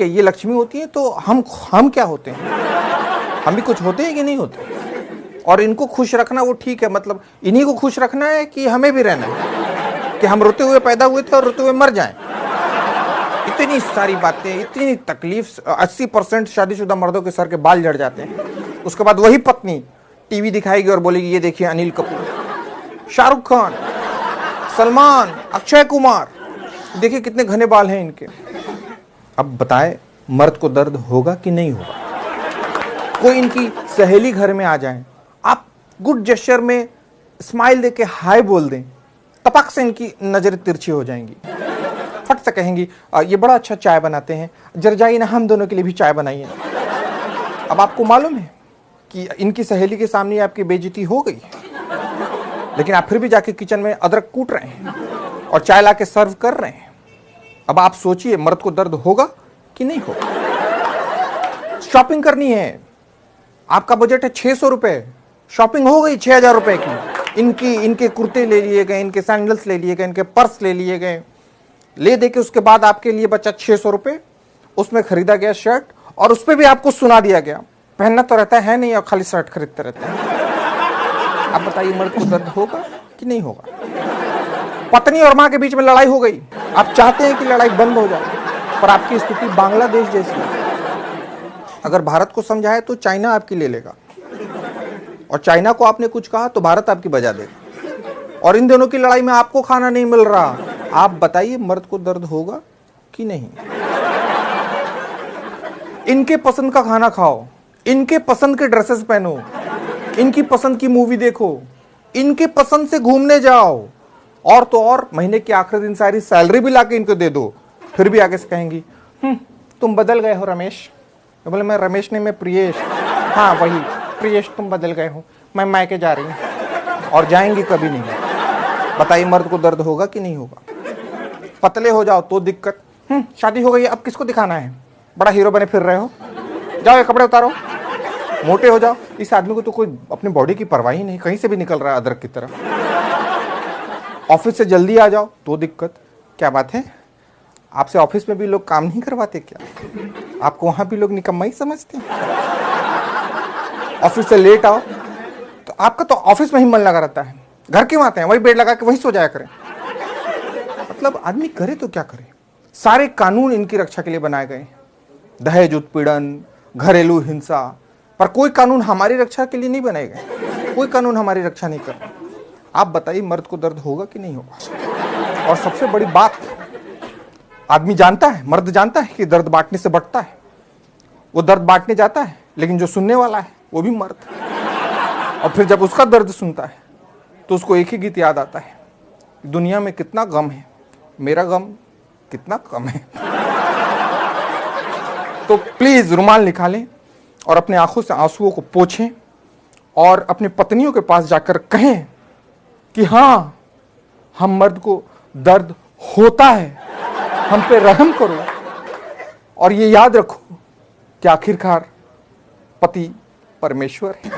ठीक है, ये लक्ष्मी होती है तो हम क्या होते हैं? हम भी कुछ होते हैं कि नहीं होते? और इनको खुश रखना वो ठीक है, मतलब इन्हीं को खुश रखना है कि हमें भी रहना है कि हम रोते हुए पैदा हुए थे और रोते हुए मर जाएं? इतनी सारी बातें, इतनी तकलीफ। 80% शादीशुदा मर्दों के सर के बाल झड़ जाते हैं। उसके बाद वही पत्नी टीवी दिखाएगी और बोलेगी ये देखिए अनिल कपूर, शाहरुख खान, सलमान, अक्षय कुमार, देखिए कितने घने बाल हैं इनके। अब बताएं मर्द को दर्द होगा कि नहीं होगा? कोई इनकी सहेली घर में आ जाए, आप गुड जेस्चर में स्माइल देके हाय बोल दें, तपक से इनकी नजरें तिरछी हो जाएंगी। फट से कहेंगी ये बड़ा अच्छा चाय बनाते हैं, जरा जाइए ना हम दोनों के लिए भी चाय बनाइए। अब आपको मालूम है कि इनकी सहेली के सामने आपकी बेइज्जती हो गई, लेकिन आप फिर भी जाके किचन में अदरक कूट रहे हैं और चाय ला के सर्व कर रहे हैं। अब आप सोचिए मर्द को दर्द होगा कि नहीं होगा? शॉपिंग करनी है, आपका बजट है 600 रुपए, शॉपिंग हो गई 6000 रुपए की। इनके कुर्ते ले लिए गए, इनके सैंडल्स ले लिए गए, इनके पर्स ले लिए गए, ले दे के उसके बाद आपके लिए बचा 600 रुपए। उसमें खरीदा गया शर्ट और उस पर भी आपको सुना दिया गया पहनना तो रहता है नहीं और खाली शर्ट खरीदते रहते हैं। अब बताइए मर्द को दर्द होगा कि नहीं होगा? पत्नी और मां के बीच में लड़ाई हो गई, आप चाहते हैं कि लड़ाई बंद हो जाए, पर आपकी स्थिति बांग्लादेश जैसी है। अगर भारत को समझाए तो चाइना आपकी ले लेगा, और चाइना को आपने कुछ कहा तो भारत आपकी बजा देगा, और इन दोनों की लड़ाई में आपको खाना नहीं मिल रहा। आप बताइए मर्द को दर्द होगा कि नहीं? इनके पसंद का खाना खाओ, इनके पसंद के ड्रेसेस पहनो, इनकी पसंद की मूवी देखो, इनके पसंद से घूमने जाओ, और तो और महीने के आखिरी दिन सारी सैलरी भी लाके इनको दे दो। फिर भी आगे से कहेंगी तुम बदल गए हो रमेश। बोले मैं रमेश नहीं, मैं प्रियेश। हाँ वही प्रियेश, तुम बदल गए हो, मैं मायके जा रही हूँ, और जाएंगी कभी नहीं। बताइए मर्द को दर्द होगा कि नहीं होगा? पतले हो जाओ तो दिक्कत, शादी हो गई अब किसको दिखाना है, बड़ा हीरो बने फिर रहे हो, जाओ ये कपड़े उतारो। मोटे हो जाओ, इस आदमी को तो कोई अपनी बॉडी की परवाह ही नहीं, कहीं से भी निकल रहा है अदरक की तरह। ऑफिस से जल्दी आ जाओ तो दिक्कत। क्या बात है, आपसे ऑफिस में भी लोग काम नहीं करवाते क्या? आपको वहां भी लोग निकम्मा ही समझते हैं? ऑफिस से लेट आओ तो आपका तो ऑफिस में ही मन लगा रहता है, घर क्यों आते हैं? वही बेड लगा के वही सो जाया करें। मतलब आदमी करे तो क्या करे? सारे कानून इनकी रक्षा के लिए बनाए गए, दहेज उत्पीड़न, घरेलू हिंसा, पर कोई कानून हमारी रक्षा के लिए नहीं बनाए गए। कोई कानून हमारी रक्षा नहीं कर रहा। आप बताइए मर्द को दर्द होगा कि नहीं होगा? और सबसे बड़ी बात, आदमी जानता है, मर्द जानता है कि दर्द बांटने से बढ़ता है। वो दर्द बांटने जाता है, लेकिन जो सुनने वाला है वो भी मर्द, और फिर जब उसका दर्द सुनता है तो उसको एक ही गीत याद आता है, दुनिया में कितना गम है, मेरा गम कितना कम है। तो प्लीज रुमाल निकालें और अपने आंखों से आंसुओं को पोंछें, और अपनी पत्नियों के पास जाकर कहें कि हाँ, हम मर्द को दर्द होता है, हम पे रहम करो। और ये याद रखो कि आखिरकार पति परमेश्वर है।